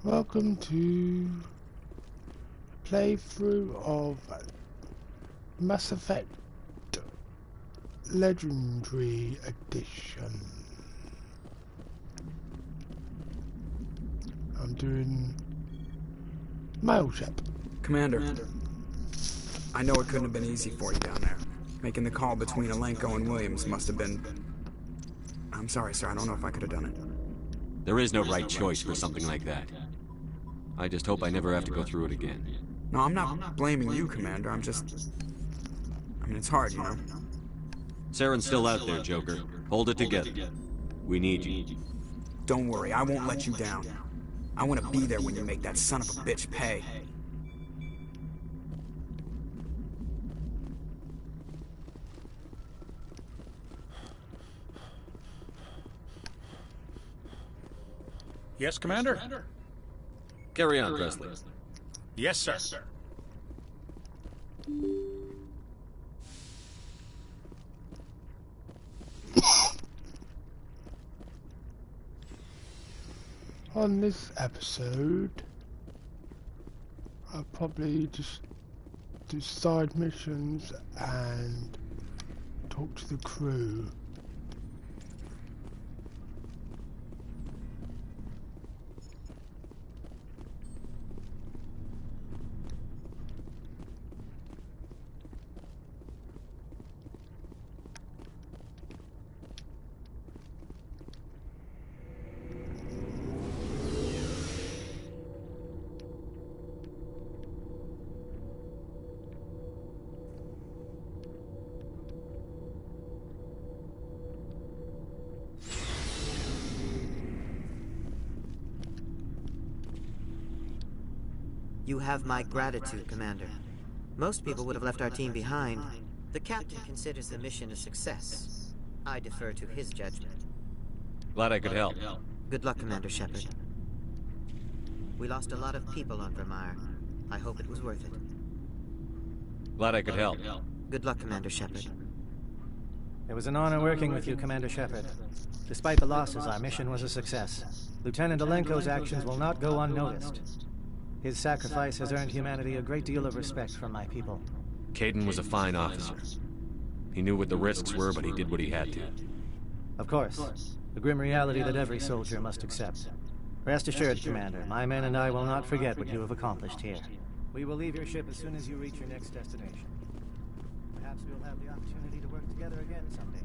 Welcome to playthrough of Mass Effect Legendary Edition. I'm doing mail ship. Commander, I know it couldn't have been easy for you down there. Making the call between Alenko and Williams must have been... I'm sorry, sir. I don't know if I could have done it. There is no right choice for something like that. I just hope I never have to go through it again. No, I'm not blaming you, Commander. I'm just... I mean, it's hard, you know? Saren's still out there, Joker. Hold it together. We need you. Don't worry, I won't let you down. I want to be there when you make that son of a bitch pay. Yes, Commander? Carry on, Presley. Yes, sir. On this episode, I'll probably just do side missions and talk to the crew. You have my gratitude, Commander. Most people would have left our team behind. The captain considers the mission a success. I defer to his judgment. Glad I could help. Good luck, Commander Shepard. We lost a lot of people on Vermeer. I hope it was worth it. Glad I could help. Good luck, Commander Shepard. It was an honor working with you, Commander Shepard. Despite the losses, our mission was a success. Lieutenant Alenko's actions will not go unnoticed. His sacrifice has earned humanity a great deal of respect from my people. Kaidan was a fine officer. He knew what the risks were, but he did what he had to. Of course. The grim reality that every soldier must accept. Rest assured, Commander, my men and I will not forget what you have accomplished here. We will leave your ship as soon as you reach your next destination. Perhaps we'll have the opportunity to work together again someday.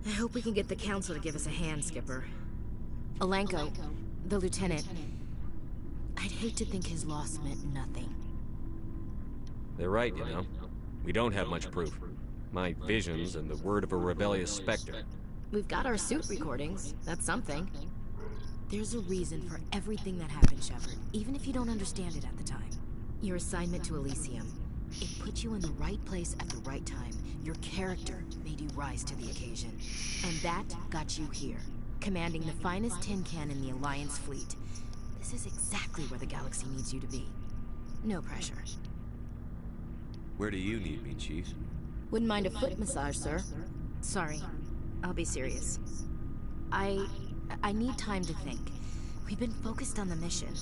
I hope we can get the Council to give us a hand, Skipper. Alenko, the lieutenant. I'd hate to think his loss meant nothing. They're right, you know. We don't have much proof. My visions and the word of a rebellious Spectre. We've got our suit recordings. That's something. There's a reason for everything that happened, Shepard, even if you don't understand it at the time. Your assignment to Elysium. It put you in the right place at the right time. Your character made you rise to the occasion. And that got you here, commanding the finest tin can in the Alliance fleet. This is exactly where the galaxy needs you to be. No pressure. Where do you need me, Chief? Wouldn't mind a foot massage, sir. Sorry. I'll be serious. I need time to think. We've been focused on the mission.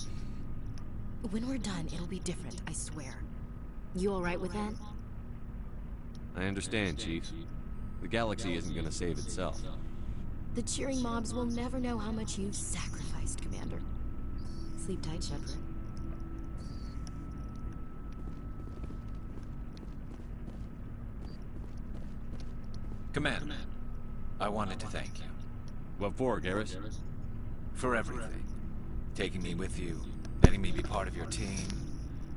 When we're done, it'll be different, I swear. You alright with that? I understand, Chief. The galaxy isn't gonna save itself. The cheering mobs will never know how much you've sacrificed, Commander. Sleep tight, Shepard. Commander, I wanted to thank you. What for, Garrus? For everything. Taking me with you, letting me be part of your team.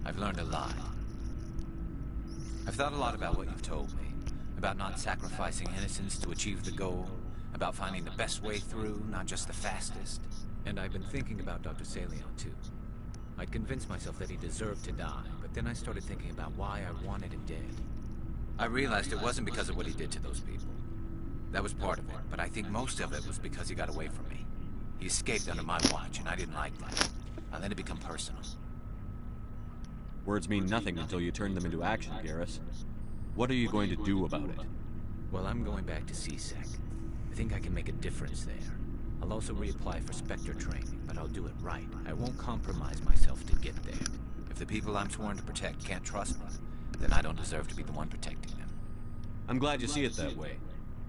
I've learned a lot. I've thought a lot about what you've told me. About not sacrificing innocence to achieve the goal. About finding the best way through, not just the fastest. And I've been thinking about Dr. Salion, too. I'd convinced myself that he deserved to die, but then I started thinking about why I wanted him dead. I realized it wasn't because of what he did to those people. That was part of it, but I think most of it was because he got away from me. He escaped under my watch, and I didn't like that. I let it become personal. Words mean nothing until you turn them into action, Garrus. What are you going to do about it? Well, I'm going back to CSEC. I think I can make a difference there. I'll also reapply for Spectre training, but I'll do it right. I won't compromise myself to get there. If the people I'm sworn to protect can't trust me, then I don't deserve to be the one protecting them. I'm glad you see it that way.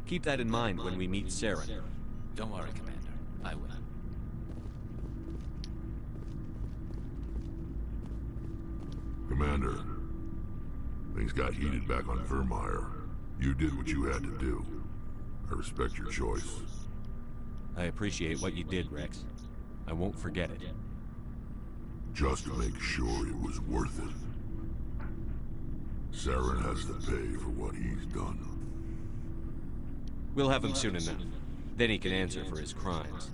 Keep that in mind when we meet Saren. Don't worry, Commander. I will. Commander, things got heated back on Vermeer. You did what you had to do. I respect your choice. I appreciate what you did, Rex. I won't forget it. Just to make sure it was worth it. Saren has to pay for what he's done. We'll have him soon enough. Then he can answer for his crimes.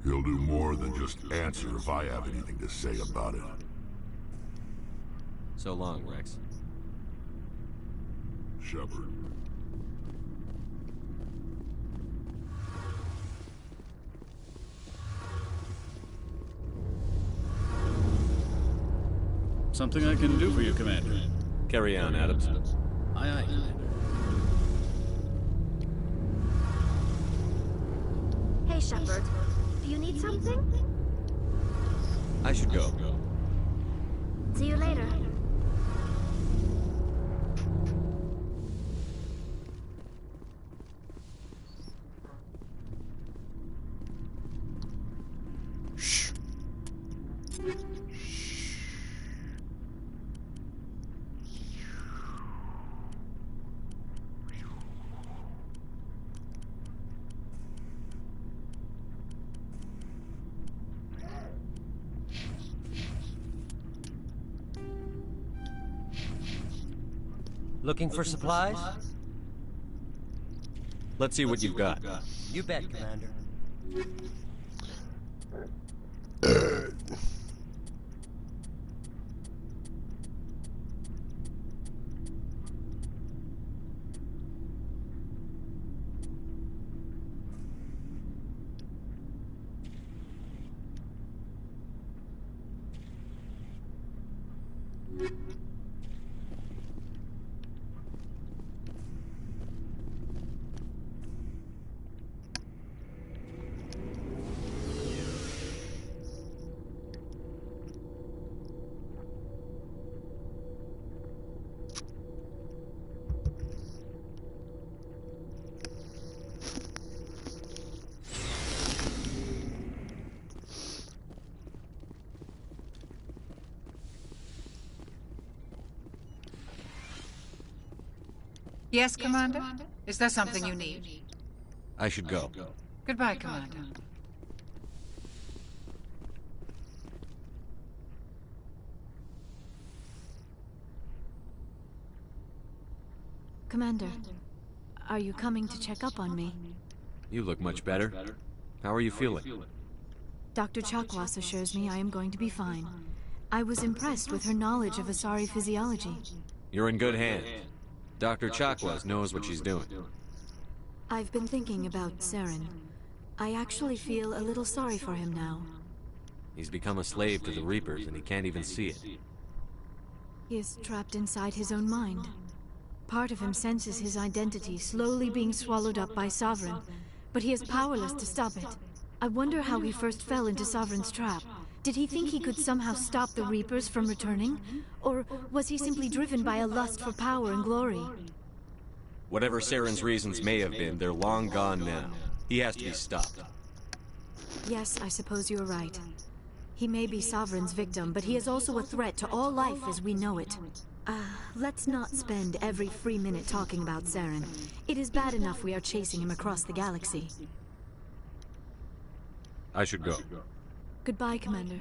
He'll do more than just answer if I have anything to say about it. So long, Rex. Shepard. Something I can do for you, Commander. Carry on, Adams. Aye, aye, Commander. Hey, Shepard. Do you need something? I should go. See you later. Looking for supplies? Let's see what you've got. You bet, Commander. Yes, Commander? Is there something you need? I should go. Goodbye, Commander. Commander, are you coming to check up on me? You look much better. How are you feeling? Dr. Chakwas assures me I am going to be fine. I was impressed with her knowledge of Asari physiology. You're in good hands. Dr. Chakwas knows what she's doing. I've been thinking about Saren. I actually feel a little sorry for him now. He's become a slave to the Reapers, and he can't even see it. He is trapped inside his own mind. Part of him senses his identity slowly being swallowed up by Sovereign, but he is powerless to stop it. I wonder how he first fell into Sovereign's trap. Did he think he could somehow stop the Reapers from returning? Or was he simply driven by a lust for power and glory? Whatever Saren's reasons may have been, they're long gone now. He has to be stopped. Yes, I suppose you're right. He may be Sovereign's victim, but he is also a threat to all life as we know it. Let's not spend every free minute talking about Saren. It is bad enough we are chasing him across the galaxy. I should go. Goodbye, Commander.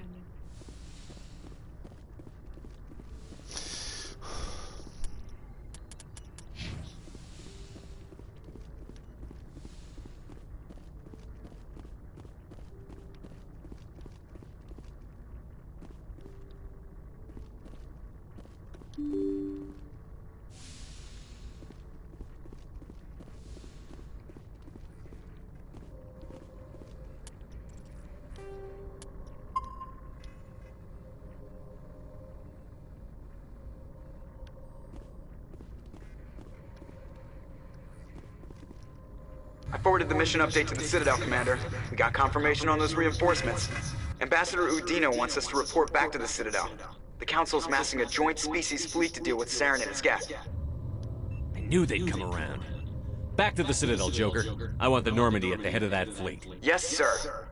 I forwarded the mission update to the Citadel, Commander. We got confirmation on those reinforcements. Ambassador Udina wants us to report back to the Citadel. The Council's massing a joint species fleet to deal with Saren and his gang. I knew they'd come around. Back to the Citadel, Joker. I want the Normandy at the head of that fleet. Yes, sir.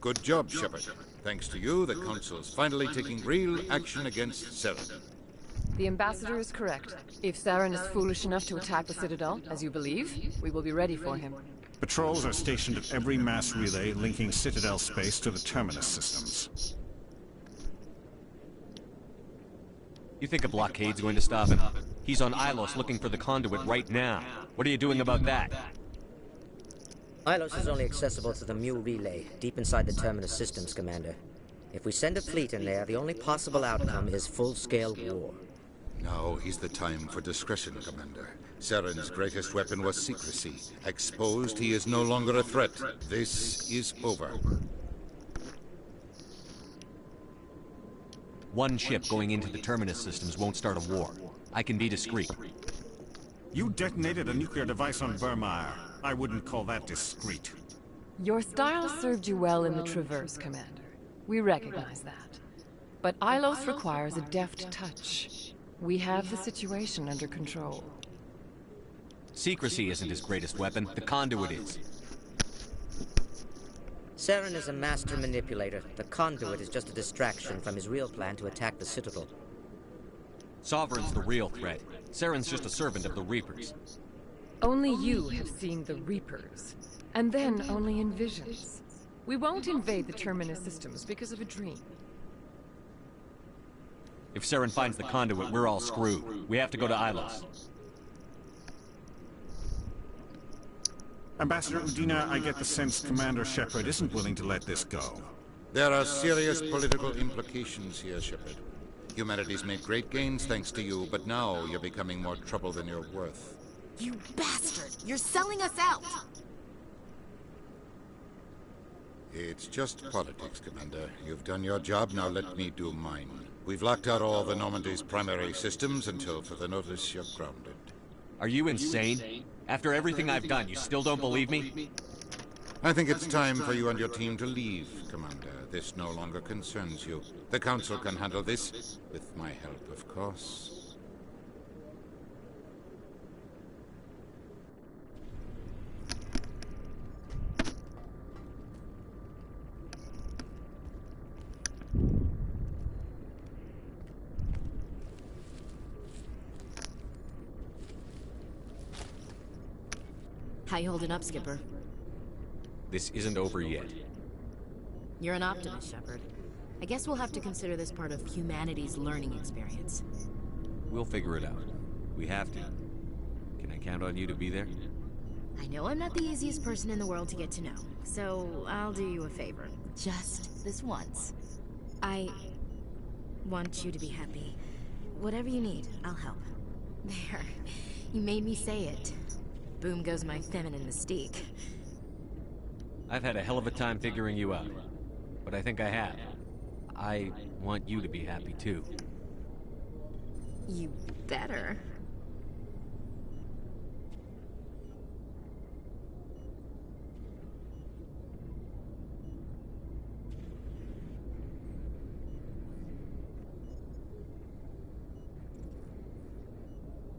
Good job, Shepard. Thanks to you, the Council's finally taking real action against Saren. The Ambassador is correct. If Saren is foolish enough to attack the Citadel, as you believe, we will be ready for him. Patrols are stationed at every mass relay linking Citadel space to the Terminus systems. You think a blockade's going to stop him? He's on Ilos looking for the conduit right now. What are you doing about that? Ilos is only accessible to the Mule relay, deep inside the Terminus systems, Commander. If we send a fleet in there, the only possible outcome is full-scale war. Now is the time for discretion, Commander. Saren's greatest weapon was secrecy. Exposed, he is no longer a threat. This is over. One ship going into the Terminus systems won't start a war. I can be discreet. You detonated a nuclear device on Vermeer. I wouldn't call that discreet. Your style served you well in the Traverse, Commander. We recognize that. But Ilos requires a deft touch. We have the situation under control. Secrecy isn't his greatest weapon. The conduit is. Saren is a master manipulator. The conduit is just a distraction from his real plan to attack the Citadel. Sovereign's the real threat. Saren's just a servant of the Reapers. Only you have seen the Reapers. And then only in visions. We won't invade the Terminus systems because of a dream. If Saren finds the conduit, we're all screwed. We have to go to Ilos. Ambassador Udina, I get the sense Commander Shepard isn't willing to let this go. There are serious political implications here, Shepard. Humanity's made great gains thanks to you, but now you're becoming more trouble than you're worth. You bastard! You're selling us out! It's just politics, Commander. You've done your job, now let me do mine. We've locked out all the Normandy's primary systems until further notice you're grounded. Are you insane? After everything I've done, you still don't believe me? I think it's time for you and your team to leave, Commander. This no longer concerns you. The Council can handle this, with my help, of course. How you holding up, Skipper? This isn't over yet. You're an optimist, Shepard. I guess we'll have to consider this part of humanity's learning experience. We'll figure it out. We have to. Can I count on you to be there? I know I'm not the easiest person in the world to get to know, so I'll do you a favor. Just this once. I want you to be happy. Whatever you need, I'll help. There. You made me say it. Boom goes my feminine mystique. I've had a hell of a time figuring you out. But I think I have. I want you to be happy, too. You better.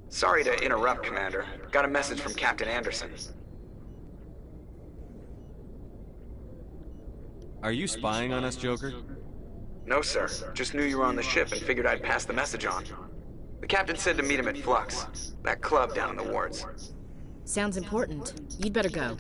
Sorry to interrupt, Commander. Got a message from Captain Anderson. Are you spying on us, Joker? No, sir. Just knew you were on the ship and figured I'd pass the message on. The captain said to meet him at Flux, that club down in the wards. Sounds important. You'd better go.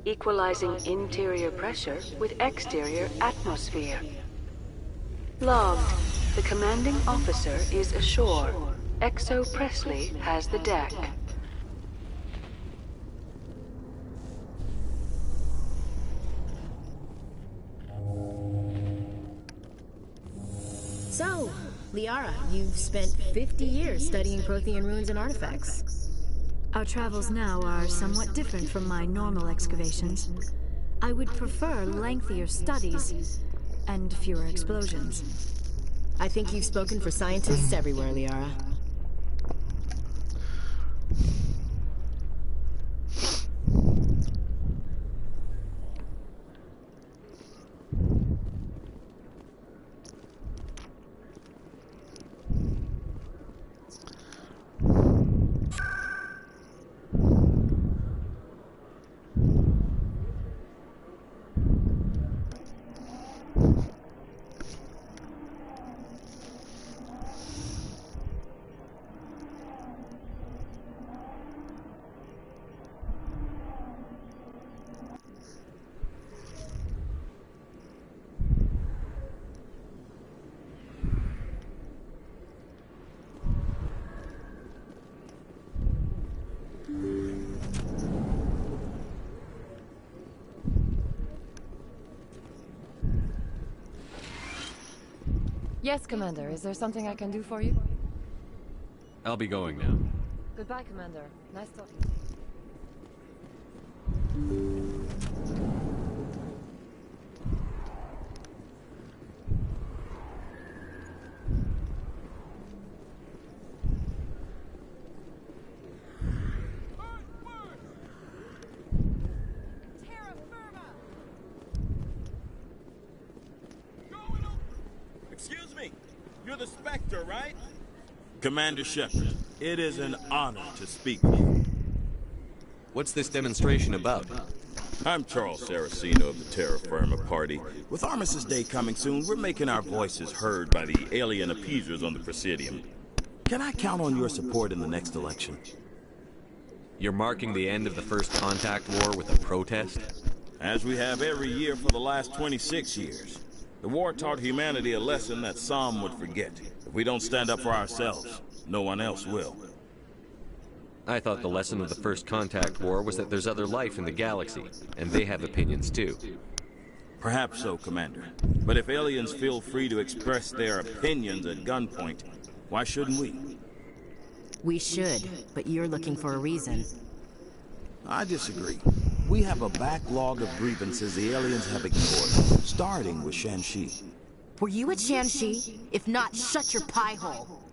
Equalizing interior pressure with exterior atmosphere. Logged. The commanding officer is ashore. Exo Presley has the deck. So, Liara, you've spent 50 years studying Prothean ruins and artifacts. Our travels now are somewhat different from my normal excavations. I would prefer lengthier studies and fewer explosions. I think you've spoken for scientists everywhere, Liara. Yes, Commander. Is there something I can do for you? I'll be going now. Goodbye, Commander. Nice talking to you. Victor, right? Commander Shepard, it is an honor to speak with you. What's this demonstration about? I'm Charles Saraceno of the Terra Firma Party. With Armistice Day coming soon, we're making our voices heard by the alien appeasers on the Presidium. Can I count on your support in the next election? You're marking the end of the First Contact War with a protest? As we have every year for the last 26 years. The war taught humanity a lesson that some would forget. If we don't stand up for ourselves, no one else will. I thought the lesson of the First Contact War was that there's other life in the galaxy, and they have opinions too. Perhaps so, Commander. But if aliens feel free to express their opinions at gunpoint, why shouldn't we? We should, but you're looking for a reason. I disagree. We have a backlog of grievances the aliens have ignored, starting with Shanxi. Were you at Shanxi? If not, shut your pie hole.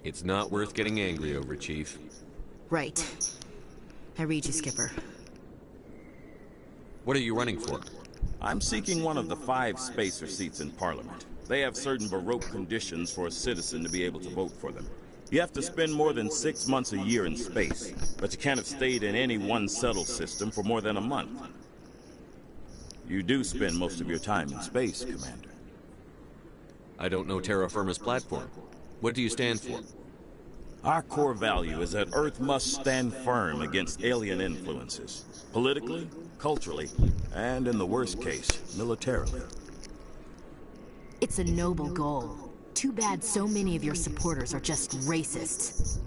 It's not worth getting angry over, Chief. Right. I read you, Skipper. What are you running for? I'm seeking one of the 5 spacer seats in Parliament. They have certain baroque conditions for a citizen to be able to vote for them. You have to spend more than 6 months a year in space, but you can't have stayed in any one settled system for more than a month. You do spend most of your time in space, Commander. I don't know Terra Firma's platform. What do you stand for? Our core value is that Earth must stand firm against alien influences. Politically, culturally, and in the worst case, militarily. It's a noble goal. Too bad so many of your supporters are just racists.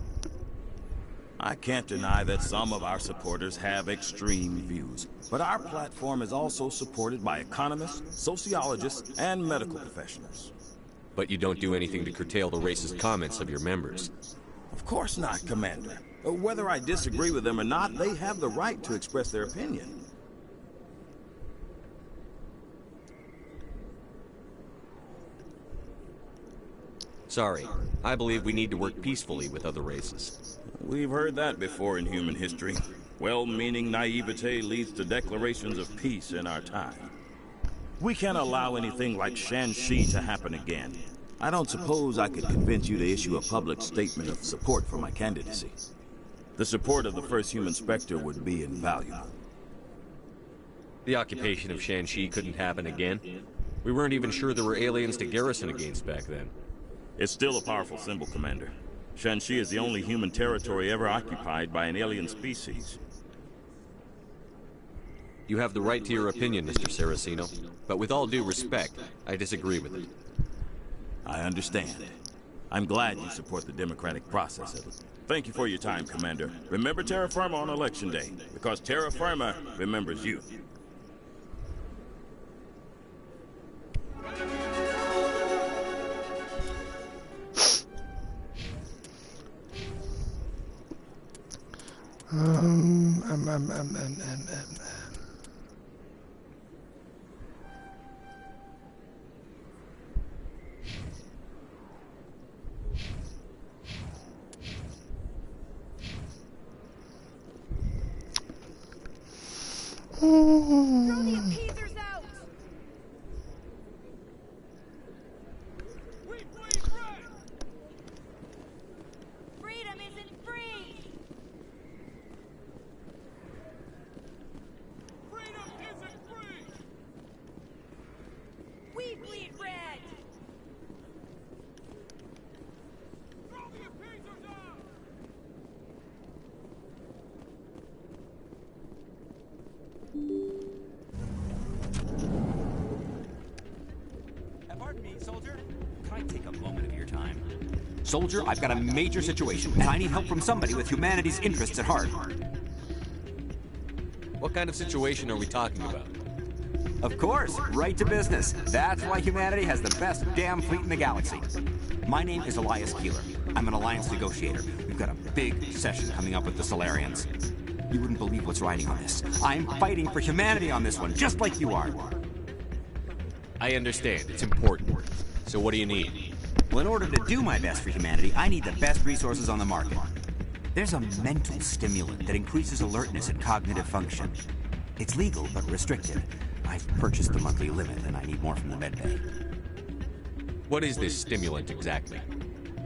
I can't deny that some of our supporters have extreme views, but our platform is also supported by economists, sociologists, and medical professionals. But you don't do anything to curtail the racist comments of your members. Of course not, Commander. Whether I disagree with them or not, they have the right to express their opinion. Sorry, I believe we need to work peacefully with other races. We've heard that before in human history. Well-meaning naivete leads to declarations of peace in our time. We can't allow anything like Shanxi to happen again. I don't suppose I could convince you to issue a public statement of support for my candidacy. The support of the first human Spectre would be invaluable. The occupation of Shanxi couldn't happen again. We weren't even sure there were aliens to garrison against back then. It's still a powerful symbol, Commander. Shanxi is the only human territory ever occupied by an alien species. You have the right to your opinion, Mr. Saraceno, but with all due respect, I disagree with it. I understand. I'm glad you support the democratic process of it. Thank you for your time, Commander. Remember Terra Firma on Election Day, because Terra Firma remembers you. Throw the appeasers out! Freedom isn't free! Freedom isn't free! We bleed red! Throw the appeasers out! Pardon me, soldier. Can I take a moment of your time? Soldier, I've got a major situation, and I need help from somebody with humanity's interests at heart. What kind of situation are we talking about? Of course, right to business. That's why humanity has the best damn fleet in the galaxy. My name is Elias Keeler. I'm an alliance negotiator. We've got a big session coming up with the Solarians. You wouldn't believe what's riding on this. I'm fighting for humanity on this one, just like you are. I understand. It's important. So what do you need? Well, in order to do my best for humanity, I need the best resources on the market. There's a mental stimulant that increases alertness and cognitive function. It's legal, but restricted. I've purchased the monthly limit, and I need more from the medbay. What is this stimulant exactly?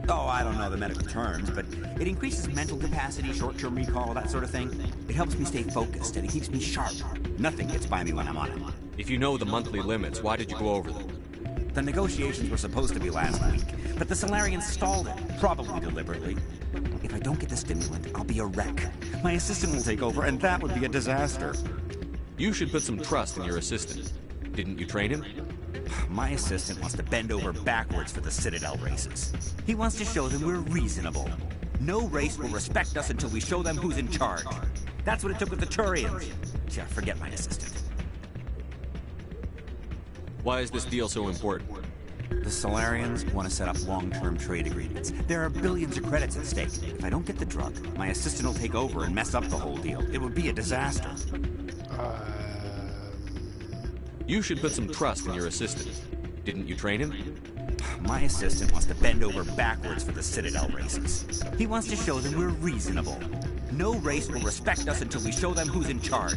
Oh, I don't know the medical terms, but it increases mental capacity, short-term recall, that sort of thing. It helps me stay focused, and it keeps me sharp. Nothing gets by me when I'm on it. If you know the monthly limits, why did you go over them? The negotiations were supposed to be last week, but the Solarians stalled it, probably deliberately. If I don't get the stimulant, I'll be a wreck. My assistant will take over, and that would be a disaster. You should put some trust in your assistant. Didn't you train him? My assistant wants to bend over backwards for the Citadel races. He wants to show them we're reasonable. No race will respect us until we show them who's in charge. That's what it took with the Turians. Yeah, forget my assistant. Why is this deal so important? The Solarians want to set up long-term trade agreements. There are billions of credits at stake. If I don't get the drug, my assistant will take over and mess up the whole deal. It would be a disaster. You should put some trust in your assistant. Didn't you train him? My assistant wants to bend over backwards for the Citadel races. He wants to show them we're reasonable. No race will respect us until we show them who's in charge.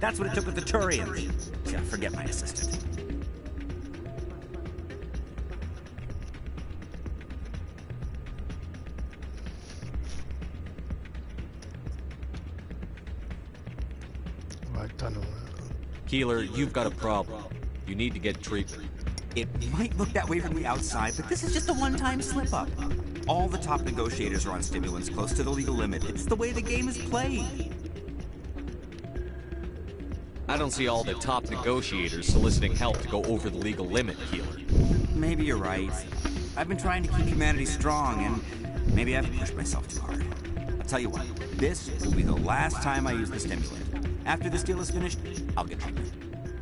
That's what it took with the Turians. Yeah, forget my assistant. Keeler, you've got a problem. You need to get treatment. It might look that way from the outside, but this is just a one-time slip-up. All the top negotiators are on stimulants close to the legal limit. It's the way the game is played. I don't see all the top negotiators soliciting help to go over the legal limit, Keeler. Maybe you're right. I've been trying to keep humanity strong, and maybe I've pushed myself too hard. I'll tell you what, this will be the last time I use the stimulant. After this deal is finished, I'll get treatment.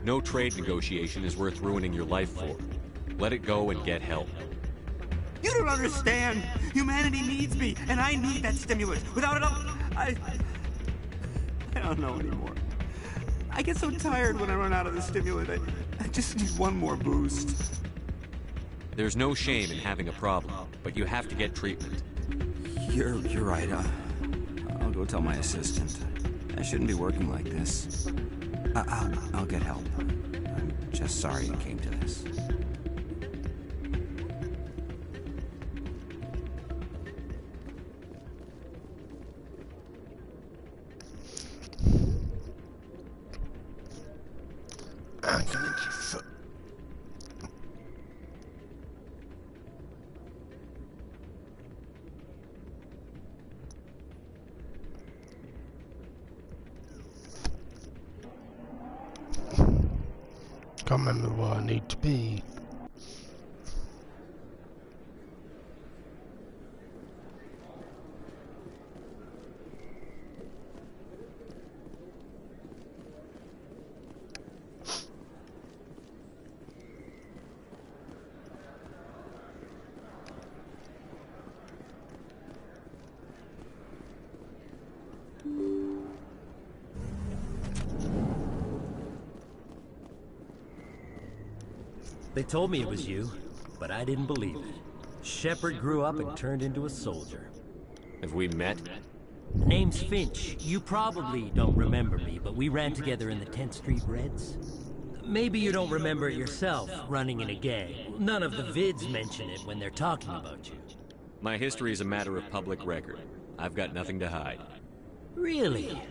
No trade negotiation is worth ruining your life for. Let it go and get help. You don't understand! Humanity needs me, and I need that stimulant. Without it, I don't know anymore. I get so tired when I run out of the stimulant. I just need one more boost. There's no shame in having a problem, but you have to get treatment. You're right. I'll go tell my assistant. I shouldn't be working like this. I'll get help. I'm just sorry it came to this. Can't remember where I need to be. They told me it was you, but I didn't believe it. Shepard grew up and turned into a soldier. Have we met? Name's Finch. You probably don't remember me, but we ran together in the 10th Street Reds. Maybe you don't remember it yourself, running in a gang. None of the vids mention it when they're talking about you. My history is a matter of public record. I've got nothing to hide. Really?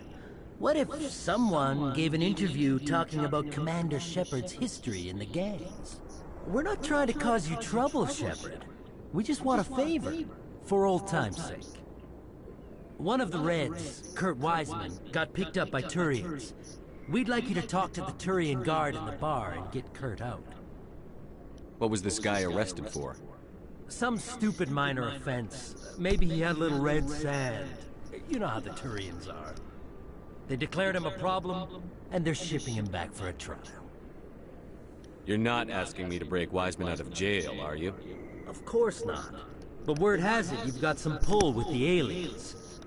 What if someone gave an interview talking about Commander Shepard's history in the gangs? We're not trying to cause you trouble, Shepard. We just want a favor, for old time's sake. One of the Reds, Kurt Wiseman, got picked up by Turians. We'd like you to talk to the Turian guard in the bar and get Kurt out. What was this guy arrested for? Some stupid minor offense. Maybe he had a little red sand. You know how the Turians are. They declared him a problem, and they're shipping him back for a trial. You're not asking me to break Wiseman out of jail, are you? Of course not. But word has it you've got some pull with the aliens.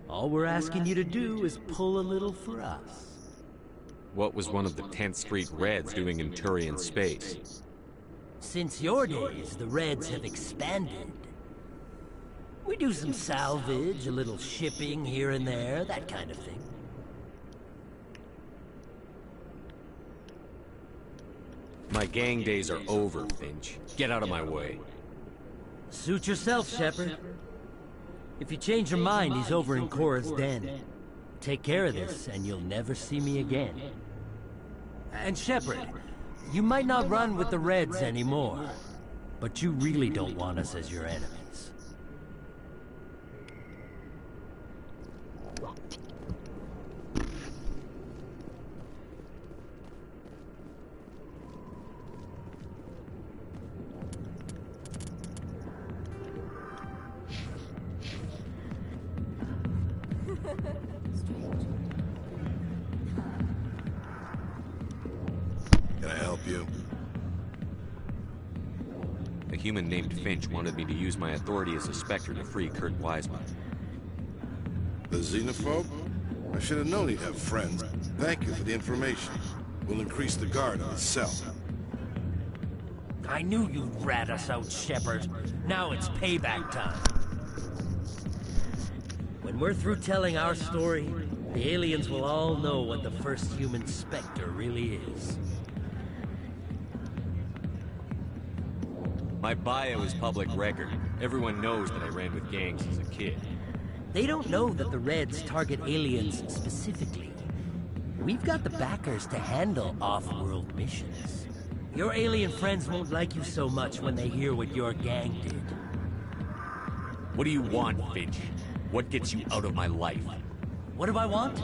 All we're asking you to do is pull a little for us. What was one of the 10th Street Reds doing in Turian space? Since your days, the Reds have expanded. We do some salvage, a little shipping here and there, that kind of thing. My gang days are over, Finch. Get out of my way. Suit yourself, Shepard. If you change your mind, he's over in Cora's den. Take care of this, and you'll never see me again. And Shepard, you might not run with the Reds anymore, but you really don't want us as your enemies. Can I help you? A human named Finch wanted me to use my authority as a Spectre to free Kurt Wiseman. The xenophobe? I should have known he'd have friends. Thank you for the information. We'll increase the guard on his cell. I knew you'd rat us out, Shepard. Now it's payback time. When we're through telling our story, the aliens will all know what the first human Spectre really is. My bio is public record. Everyone knows that I ran with gangs as a kid. They don't know that the Reds target aliens specifically. We've got the backers to handle off-world missions. Your alien friends won't like you so much when they hear what your gang did. What do you want, Finch? What gets you out of my life? What do I want?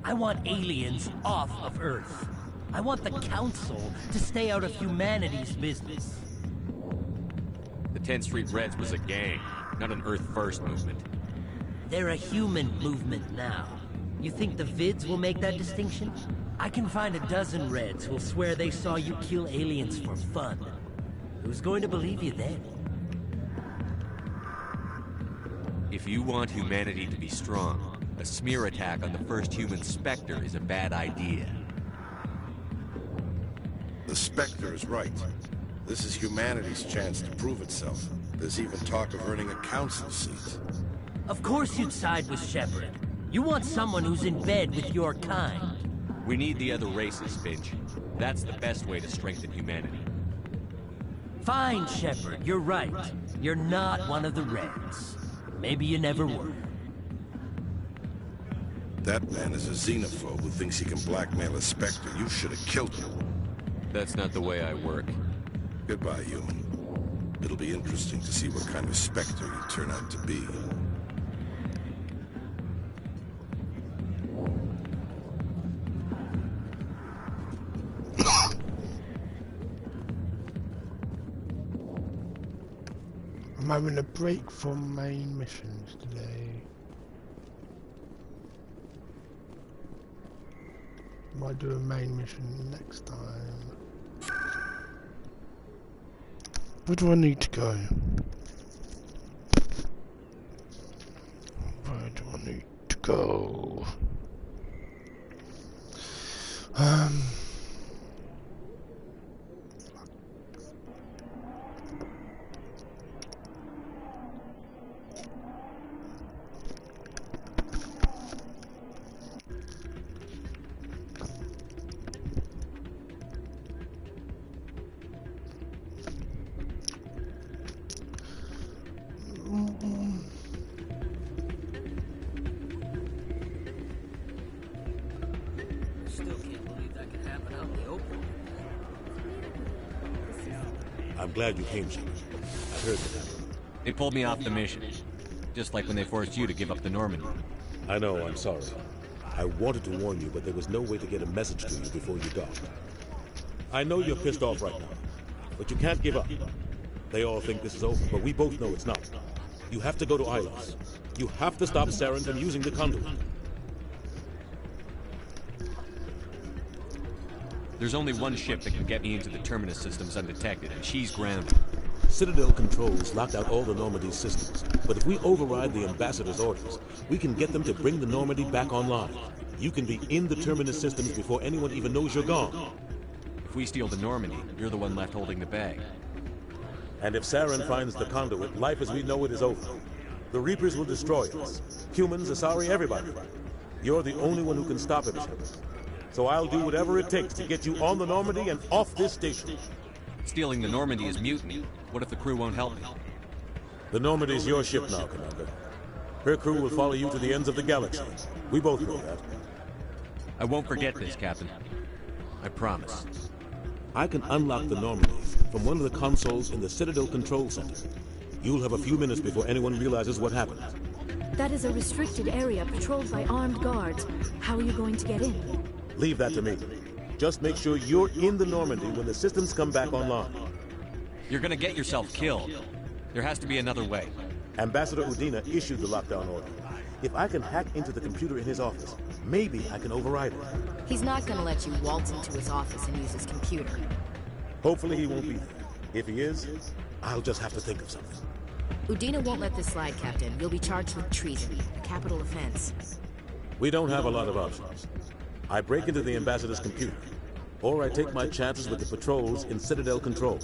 I want aliens off of Earth. I want the Council to stay out of humanity's business. The 10th Street Reds was a gang, not an Earth First movement. They're a human movement now. You think the Vids will make that distinction? I can find a dozen Reds who'll swear they saw you kill aliens for fun. Who's going to believe you then? If you want humanity to be strong, a smear attack on the first human Spectre is a bad idea. The Spectre is right. This is humanity's chance to prove itself. There's even talk of earning a council seat. Of course you'd side with Shepard. You want someone who's in bed with your kind. We need the other races, Finch. That's the best way to strengthen humanity. Fine, Shepard, you're right. You're not one of the Reds. Maybe you never were. That man is a xenophobe who thinks he can blackmail a Spectre. You should have killed him. That's not the way I work. Goodbye, human. It'll be interesting to see what kind of Spectre you turn out to be. I'm having a break from main missions today. Might do a main mission next time. Where do I need to go? Where do I need to go? I'm glad you came, Shepard. I heard that. They pulled me off the mission. Just like when they forced you to give up the Normandy. I know, I'm sorry. I wanted to warn you, but there was no way to get a message to you before you docked. I know you're pissed off right now, but you can't give up. They all think this is over, but we both know it's not. You have to go to Ilos. You have to stop Saren from using the conduit. There's only one ship that can get me into the Terminus systems undetected, and she's grounded. Citadel controls locked out all the Normandy's systems, but if we override the Ambassador's orders, we can get them to bring the Normandy back online. You can be in the Terminus systems before anyone even knows you're gone. If we steal the Normandy, you're the one left holding the bag. And if Saren finds the conduit, life as we know it is over. The Reapers will destroy us. Humans, Asari, everybody. You're the only one who can stop it, Shepard. so I'll do whatever it takes to get you on the Normandy and off this station. Stealing the Normandy is mutiny. What if the crew won't help me? The Normandy's your ship now, Commander. Her crew will follow you to the ends of the galaxy. We both know that. I won't forget this, Captain. I promise. I can unlock the Normandy from one of the consoles in the Citadel Control Center. You'll have a few minutes before anyone realizes what happened. That is a restricted area patrolled by armed guards. How are you going to get in? Leave that to me. Just make sure you're in the Normandy when the systems come back online. You're gonna get yourself killed. There has to be another way. Ambassador Udina issued the lockdown order. If I can hack into the computer in his office, maybe I can override it. He's not gonna let you waltz into his office and use his computer. Hopefully he won't be there. If he is, I'll just have to think of something. Udina won't let this slide, Captain. You'll be charged with treason, a capital offense. We don't have a lot of options. I break into the Ambassador's computer, or I take my chances with the patrols in Citadel Control.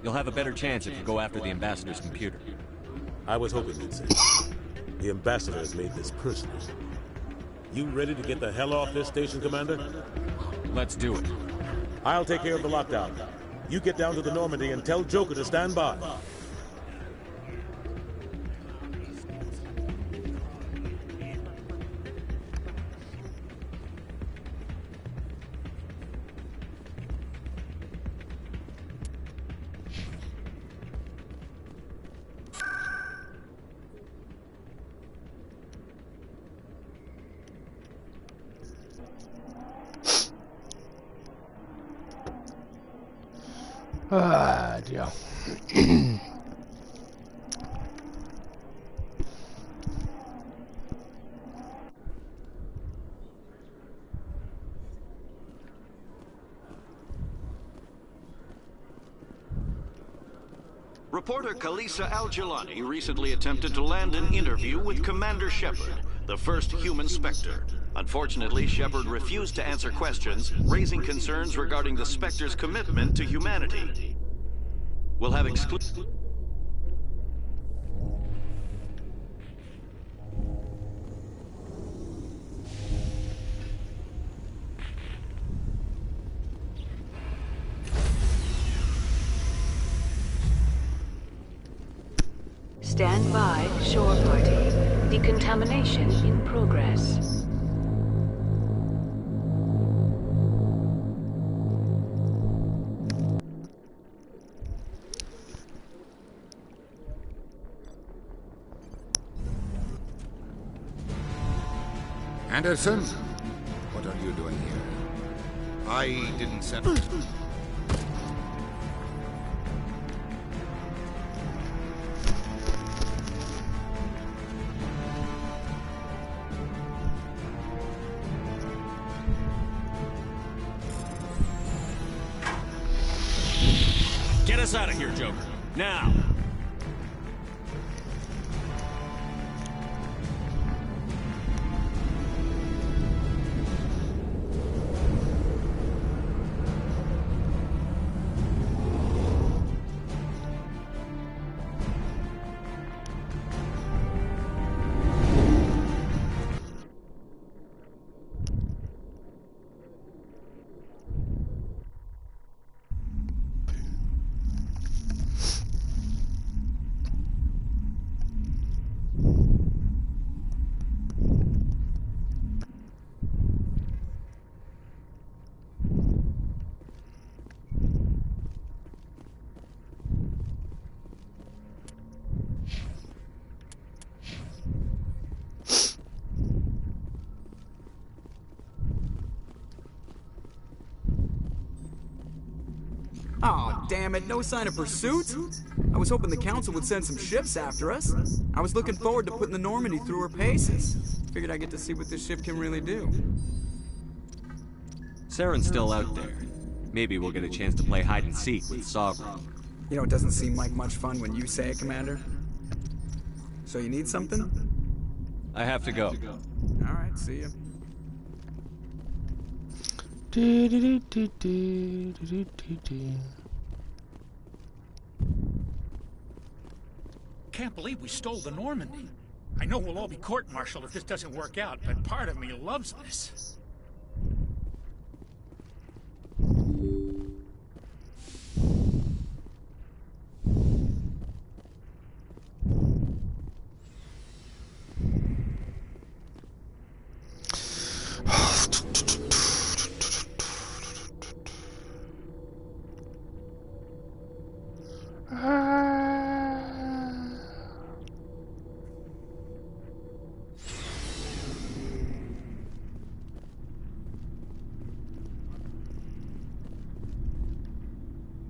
You'll have a better chance if you go after the Ambassador's computer. I was hoping you'd say that. The Ambassador has made this personal. You ready to get the hell off this station, Commander? Let's do it. I'll take care of the lockdown. You get down to the Normandy and tell Joker to stand by. Ah, dear. Reporter Kalisa Al-Jalani recently attempted to land an interview with Commander Shepard, the first human Spectre. Unfortunately, Shepard refused to answer questions, raising concerns regarding the Spectre's commitment to humanity. We'll have exclusive... Stand by, shore party. Decontamination in progress. Anderson? What are you doing here? I didn't send... Get us out of here, Joker. Now! Oh, damn it, no sign of pursuit? I was hoping the Council would send some ships after us. I was looking forward to putting the Normandy through her paces. Figured I'd get to see what this ship can really do. Saren's still out there. Maybe we'll get a chance to play hide and seek with Sovereign. You know, it doesn't seem like much fun when you say it, Commander. So you need something? I have to go. Alright, see ya. Can't believe we stole the Normandy. I know we'll all be court-martialed if this doesn't work out, but part of me loves this.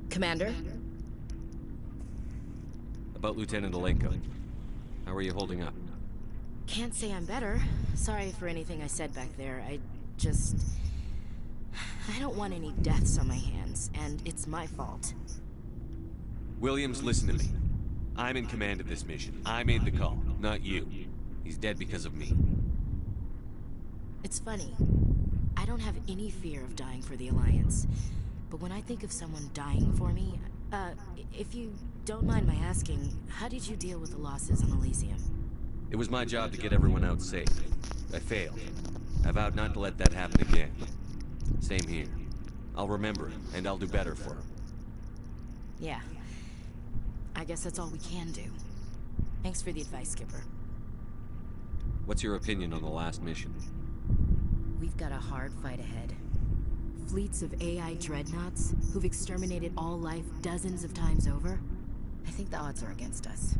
Commander? About Lieutenant Alenko. How are you holding up? Can't say I'm better. Sorry for anything I said back there. I don't want any deaths on my hands, and it's my fault. Williams, listen to me. I'm in command of this mission. I made the call, not you. He's dead because of me. It's funny. I don't have any fear of dying for the Alliance. But when I think of someone dying for me, if you don't mind my asking, how did you deal with the losses on Elysium? It was my job to get everyone out safe. I failed. I vowed not to let that happen again. Same here. I'll remember it, and I'll do better for him. Yeah. I guess that's all we can do. Thanks for the advice, Skipper. What's your opinion on the last mission? We've got a hard fight ahead. Fleets of AI dreadnoughts who've exterminated all life dozens of times over. I think the odds are against us.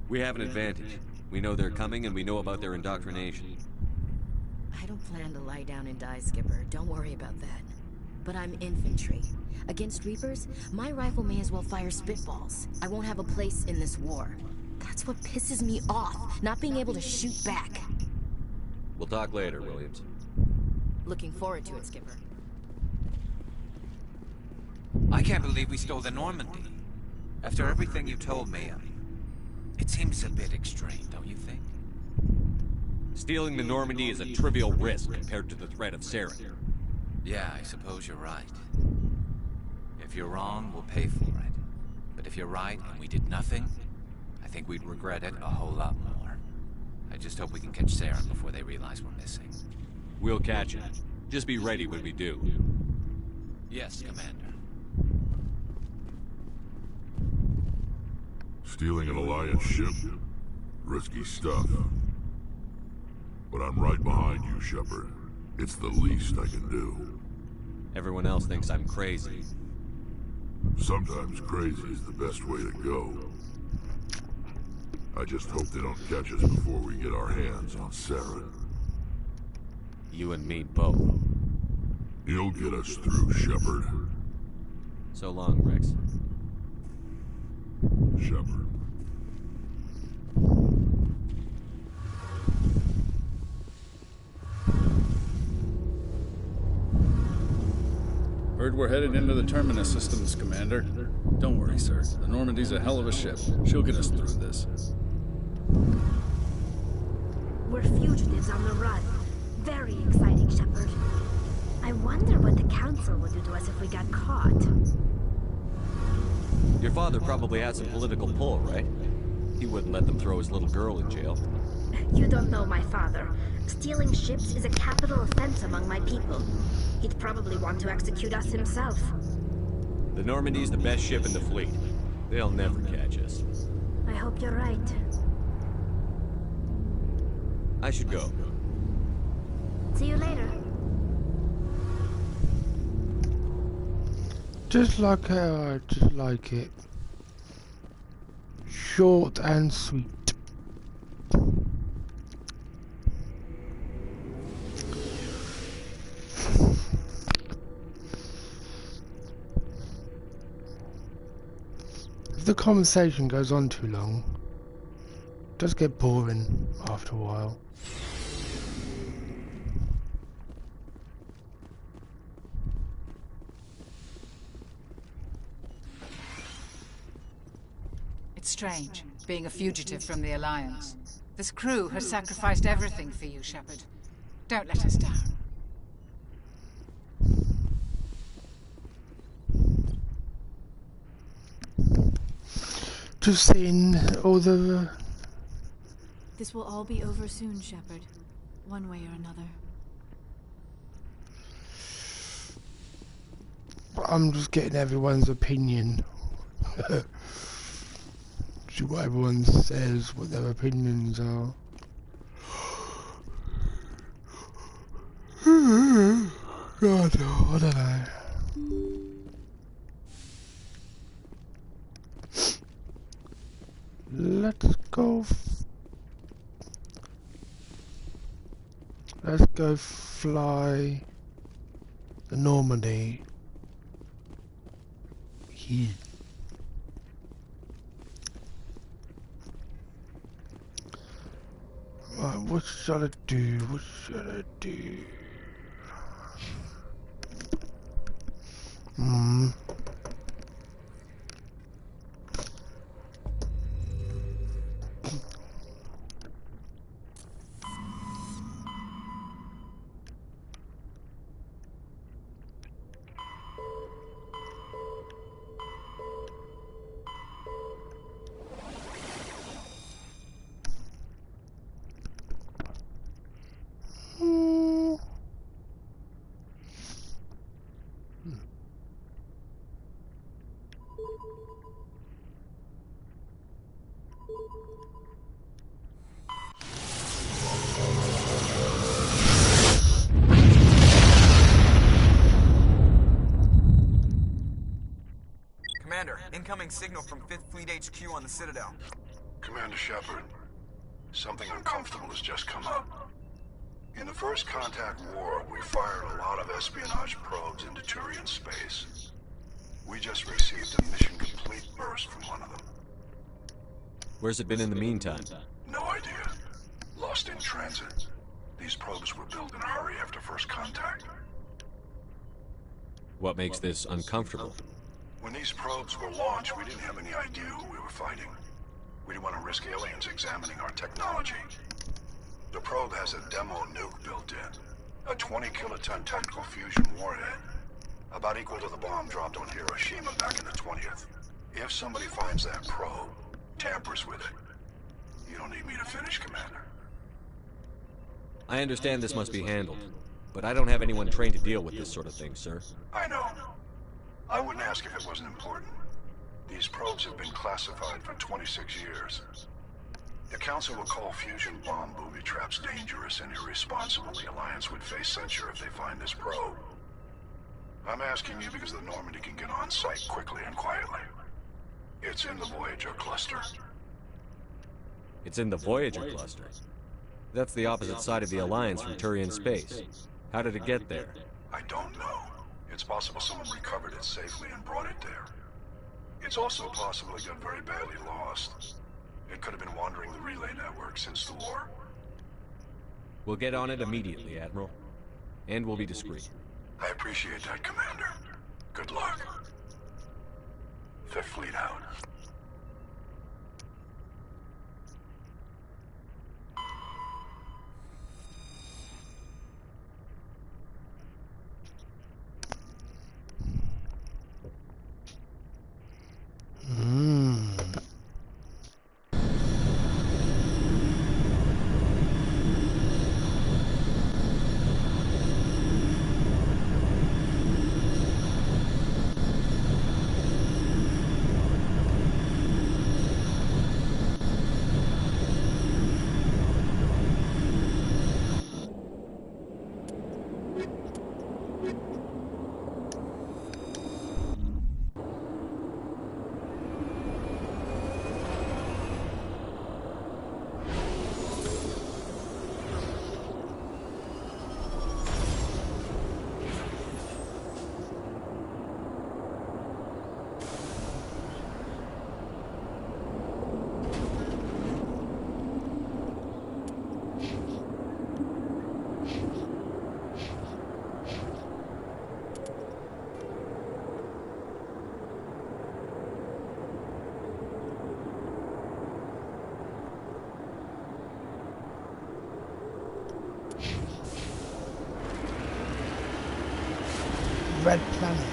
We have an advantage. We know they're coming, and we know about their indoctrination. I don't plan to lie down and die, Skipper. Don't worry about that. But I'm infantry. Against Reapers, my rifle may as well fire spitballs. I won't have a place in this war. That's what pisses me off, not being able to shoot back. We'll talk later, Williams. Looking forward to it, Skipper. I can't believe we stole the Normandy. After everything you told me, it seems a bit extreme, don't you think? Stealing the Normandy is a trivial risk compared to the threat of Saren. Yeah, I suppose you're right. If you're wrong, we'll pay for it. But if you're right and we did nothing, I think we'd regret it a whole lot more. I just hope we can catch Saren before they realize we're missing. We'll catch it. Just be ready when we do. Yes, Commander. Stealing an Alliance ship? Risky stuff. But I'm right behind you, Shepard. It's the least I can do. Everyone else thinks I'm crazy. Sometimes crazy is the best way to go. I just hope they don't catch us before we get our hands on Saren. You and me both. You'll get us through, Shepard. So long, Rex. Shepard. Heard we're headed into the Terminus systems, Commander. Don't worry, sir. The Normandy's a hell of a ship. She'll get us through this. We're fugitives on the run. Very exciting, Shepard. I wonder what the Council would do to us if we got caught. Your father probably had some political pull, right? He wouldn't let them throw his little girl in jail. You don't know my father. Stealing ships is a capital offense among my people. He'd probably want to execute us himself. The Normandy's the best ship in the fleet. They'll never catch us. I hope you're right. I should go. See you later. Just like how I just like it. Short and sweet. If the conversation goes on too long, it does get boring after a while. It's strange, being a fugitive from the Alliance. This crew has sacrificed everything for you, Shepard. Don't let us down. Just seeing all the This will all be over soon, Shepard. One way or another. I'm just getting everyone's opinion. See what everyone says, what their opinions are. God, I don't know. Let's go fly the Normandy. Yeah. Right, what should I do? What should I do? Commander, incoming signal from 5th Fleet HQ on the Citadel. Commander Shepard, something uncomfortable has just come up. In the First Contact War, we fired a lot of espionage probes into Turian space. We just received a mission complete burst from one of them. Where's it been in the meantime? No idea. Lost in transit. These probes were built in a hurry after First Contact. What makes this uncomfortable? When these probes were launched, we didn't have any idea who we were fighting. We didn't want to risk aliens examining our technology. The probe has a demo nuke built in. A 20-kiloton tactical fusion warhead. About equal to the bomb dropped on Hiroshima back in the 20th. If somebody finds that probe, tampers with it, you don't need me to finish, Commander. I understand this must be handled, but I don't have anyone trained to deal with this sort of thing, sir. I know. I wouldn't ask if it wasn't important. These probes have been classified for 26 years. The Council will call fusion bomb booby traps dangerous and irresponsible. The Alliance would face censure if they find this probe. I'm asking you because the Normandy can get on site quickly and quietly. It's in the Voyager cluster. It's in the Voyager cluster? That's the opposite side of the Alliance from Turian space. How did it get there? I don't know. It's possible someone recovered it safely and brought it there. It's also possible it got very badly lost. It could have been wandering the relay network since the war. We'll get on it immediately, Admiral. And we'll be discreet. I appreciate that, Commander. Good luck. 5th Fleet out. Red planet.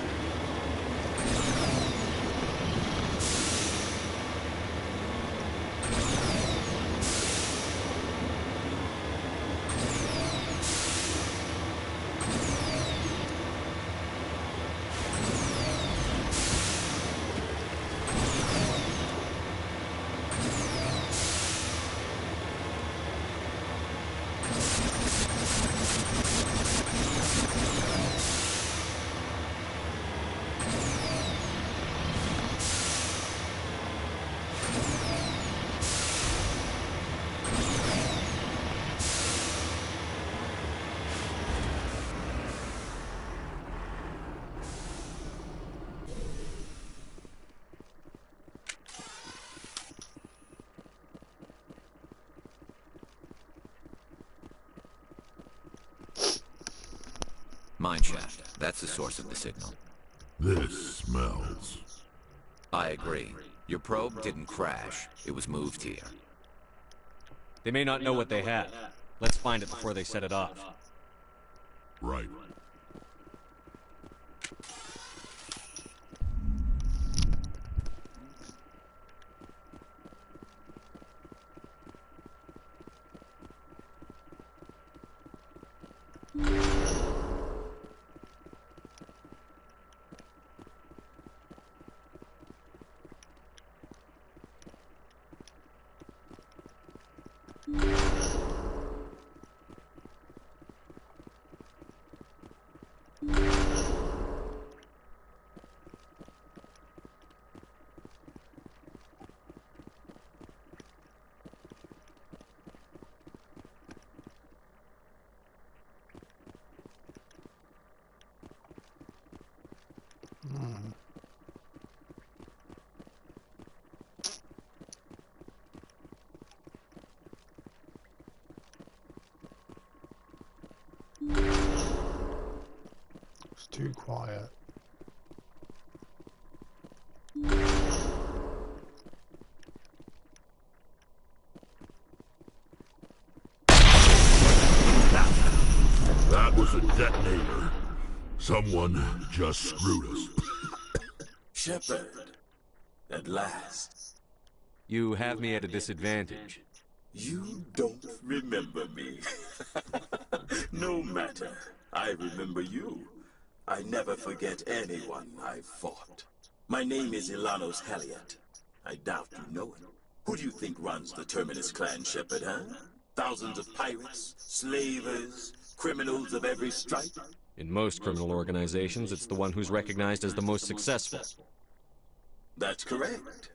Mineshaft. That's the source of the signal. This smells. I agree. Your probe didn't crash. It was moved here. They may not know what they have. Let's find it before they set it off. Right. It's too quiet. That was a detonator. Someone just screwed us. Shepard, at last. You have me at a disadvantage. You don't remember me. No matter. I remember you. I never forget anyone I've fought. My name is Ilanos Haliat. I doubt you know it. Who do you think runs the Terminus clan, Shepard, huh? Thousands of pirates, slavers, criminals of every stripe? In most criminal organizations, it's the one who's recognized as the most successful. That's correct.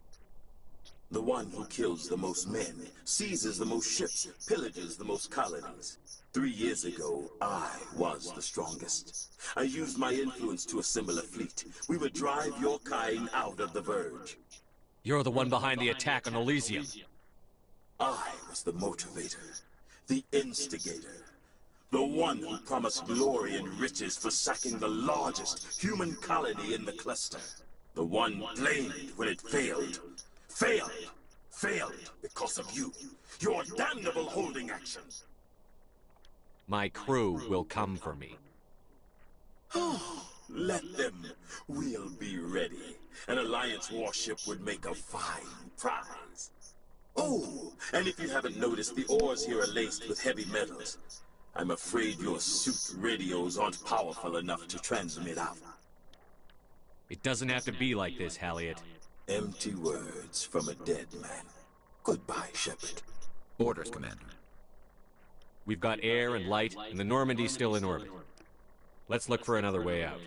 The one who kills the most men, seizes the most ships, pillages the most colonies. 3 years ago, I was the strongest. I used my influence to assemble a fleet. We would drive your kind out of the Verge. You're the one behind the attack on Elysium. I was the motivator, the instigator, the one who promised glory and riches for sacking the largest human colony in the cluster. The one blamed when it failed. Failed because of you. Your damnable holding action. My crew will come for me. Let them. We'll be ready. An Alliance warship would make a fine prize. Oh, and if you haven't noticed, the ores here are laced with heavy metals. I'm afraid your suit radios aren't powerful enough to transmit out. It doesn't have to be like this, Haliat. Empty words from a dead man. Goodbye, Shepard. Orders, Commander. We've got air and light, and the Normandy's still in orbit. Let's look for another way out.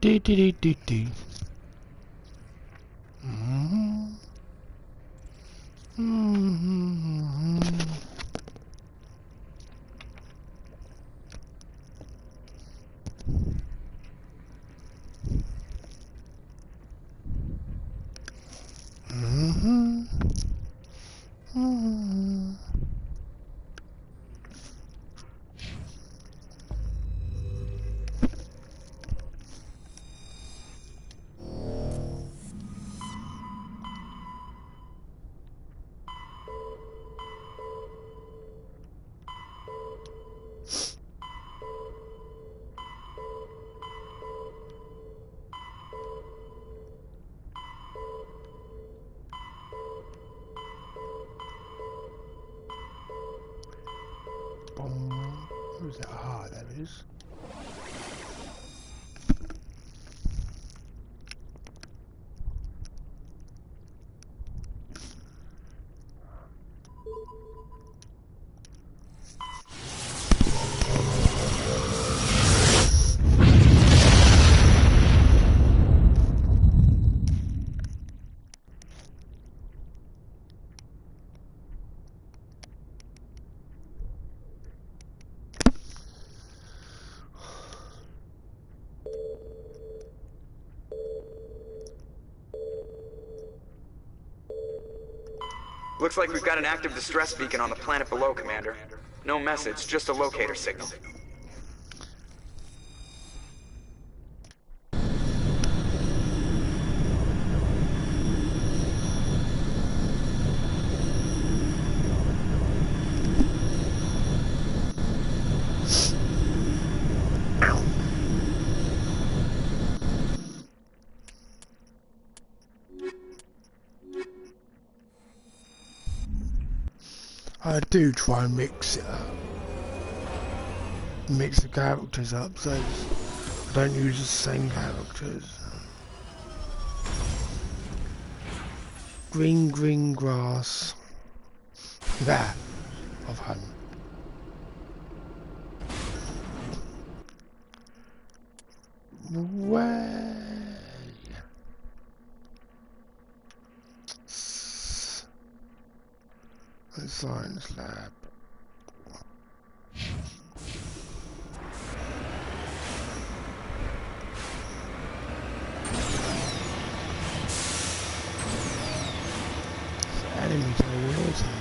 Do. Where's that? Ah, there it is. Looks like we've got an active distress beacon on the planet below, Commander. No message, just a locator signal. I do try and mix it up. Mix the characters up so I don't use the same characters. Green grass. That of home. Where? The science lab. aliens are wheels on.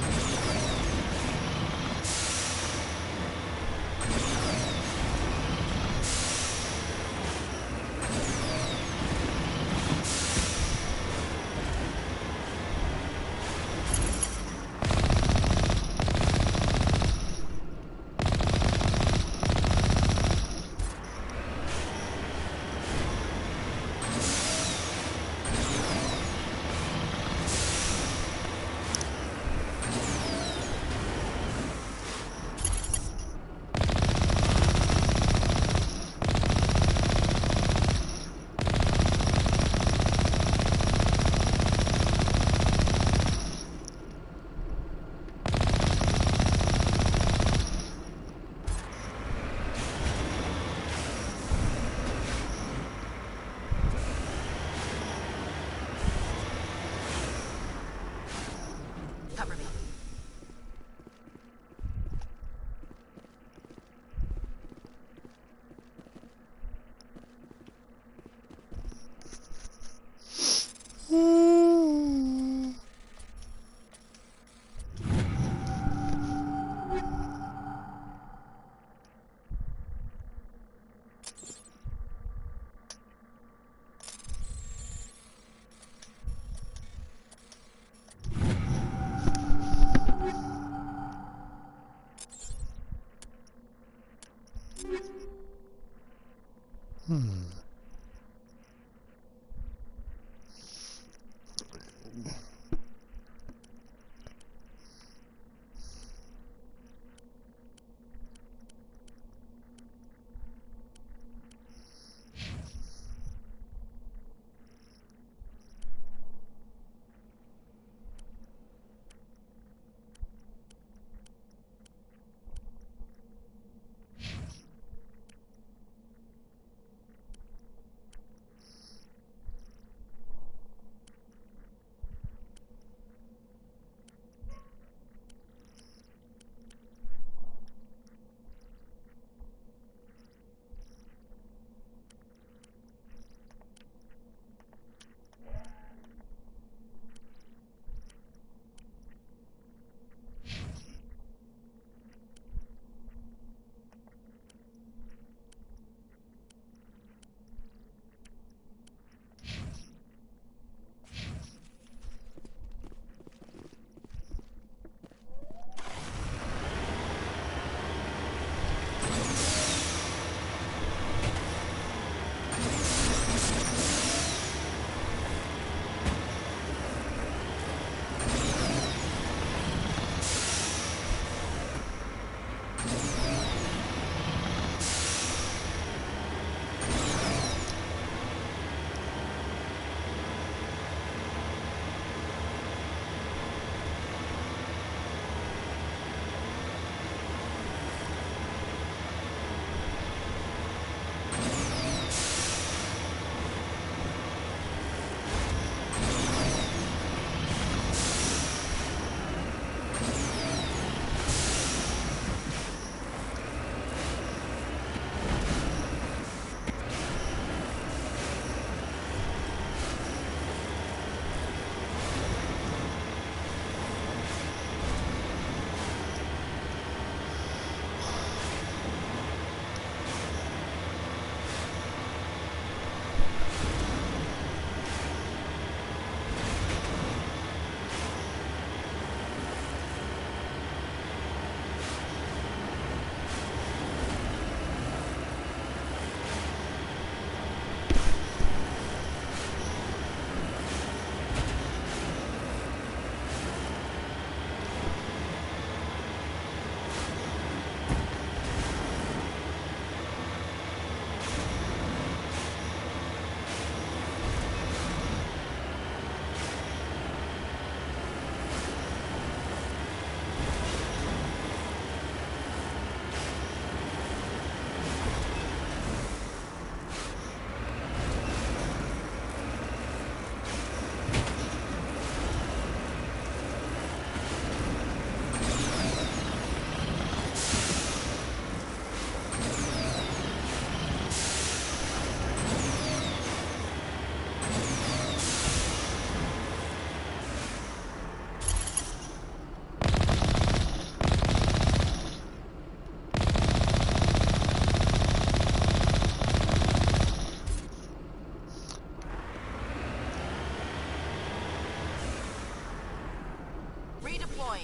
point.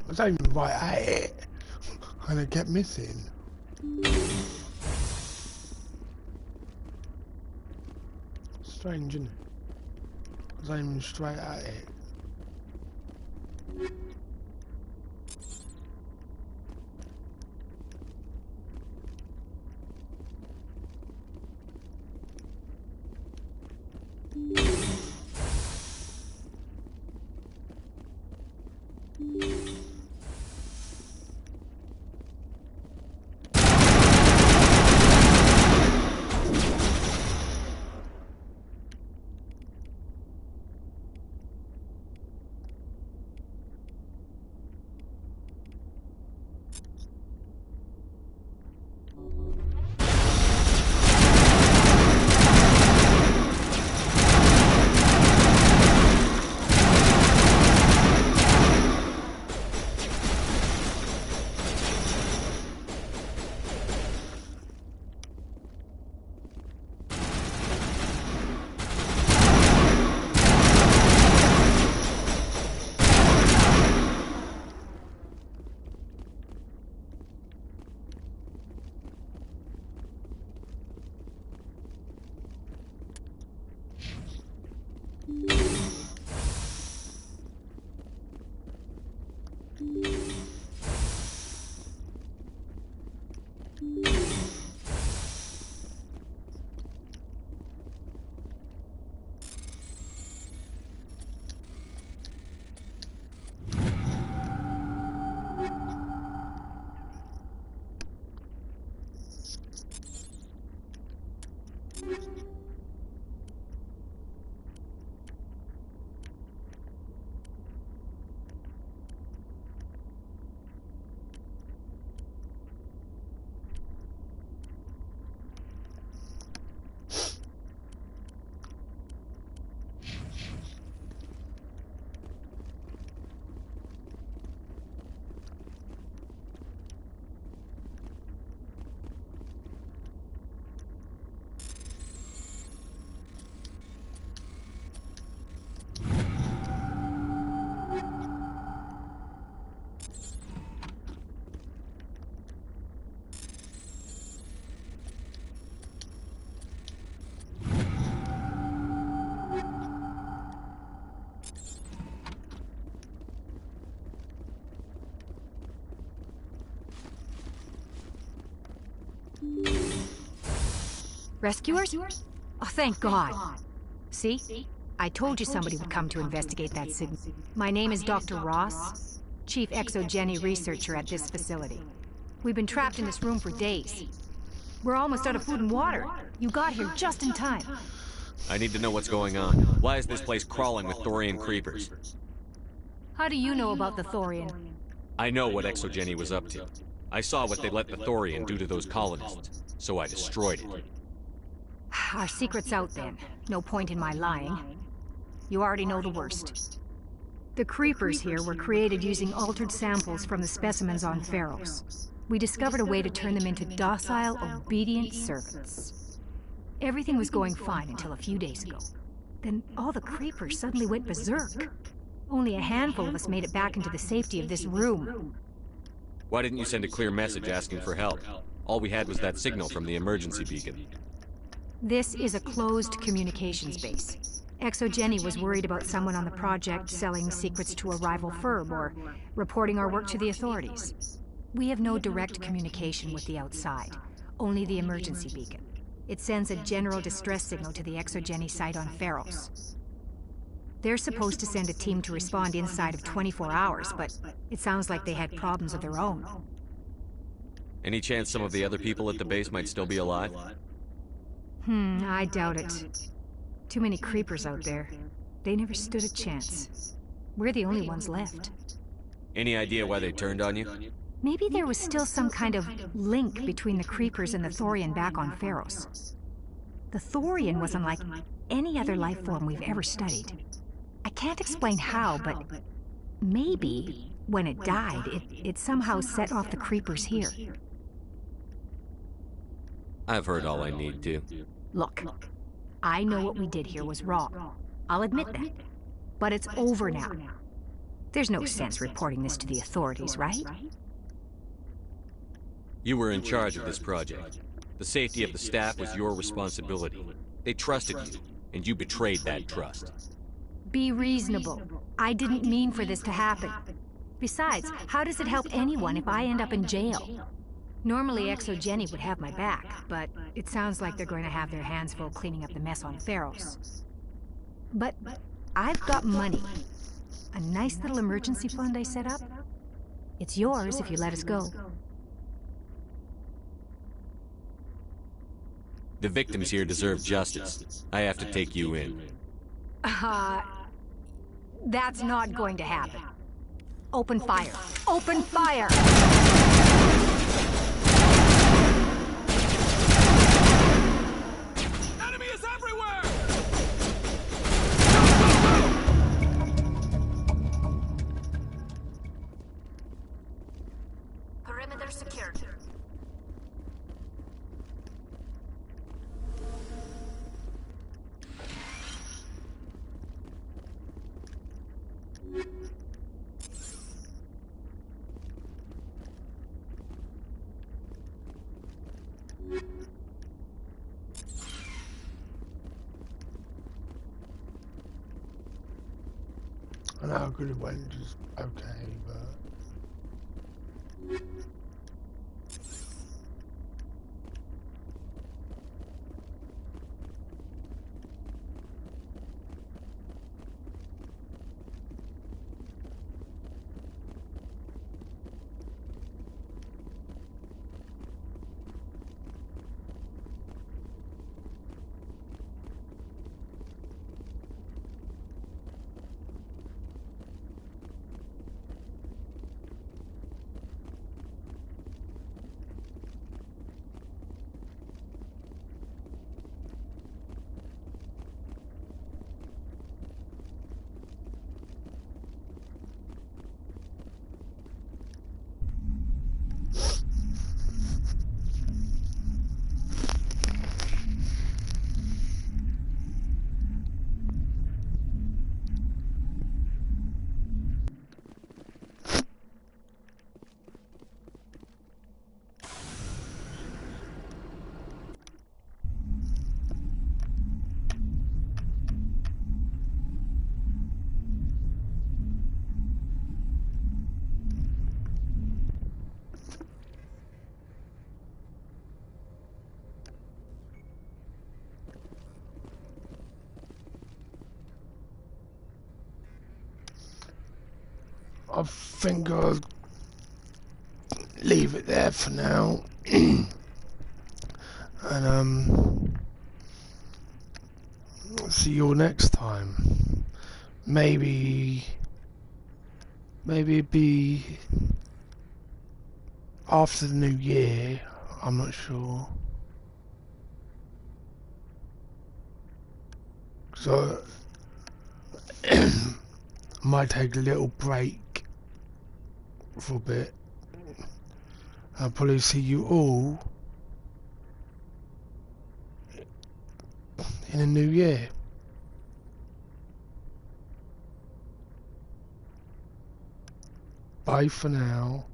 I was aiming right at it, and it kept missing. Strange, isn't it? I was aiming straight at it. Rescuers? Oh, thank God. See? I told you somebody would come to investigate that signal. My name is Dr. Ross, Chief Exogeny Researcher at this facility. We've been trapped in this room for days. We're almost out of food and water. You got here just in time. I need to know what's going on. Why is this place crawling with Thorian creepers? How do you know about the Thorian? I know what Exogeny was up to. I saw what they let the Thorian do to those colonists, so I destroyed it. Our secret's out then. No point in my lying. You already know the worst. The creepers here were created using altered samples from the specimens on Pharos. We discovered a way to turn them into docile, obedient servants. Everything was going fine until a few days ago. Then all the creepers suddenly went berserk. Only a handful of us made it back into the safety of this room. Why didn't you send a clear message asking for help? All we had was that signal from the emergency beacon. This is a closed communications base. Exogeny was worried about someone on the project selling secrets to a rival firm or reporting our work to the authorities. We have no direct communication with the outside, only the emergency beacon. It sends a general distress signal to the Exogeny site on Pharos. They're supposed to send a team to respond inside of 24 hours, but it sounds like they had problems of their own. Any chance some of the other people at the base might still be alive? I doubt it. Too many creepers out there. They never stood a chance. We're the only ones left. Any idea why they turned on you? Maybe there was still some kind of link between the creepers and the Thorian back on Pharos. The Thorian was unlike any other life form we've ever studied. I can't explain how, but maybe when it died, it somehow set off the creepers here. I've heard all I need to. Look, I know what we did here was wrong. I'll admit that. But it's over now. There's no sense reporting this to the authorities, right? You were in charge of this project. The safety of the staff was your responsibility. They trusted you, and you betrayed that trust. Be reasonable. I didn't mean for this to happen. Besides, how does it help anyone if I end up in jail? Normally, Exogeny would have my back, but it sounds like they're going to have their hands full cleaning up the mess on Theros. But I've got money. A nice little emergency fund I set up. It's yours if you let us go. The victims here deserve justice. I have to take you in. That's not going to happen. Open fire. Open fire! Enemy is everywhere! Perimeter secured. I know how good it went, just okay, but... I think I'll leave it there for now. And see you all next time. Maybe it'd be after the new year. I'm not sure. So I might take a little break for a bit. I'll probably see you all in the new year. Bye for now.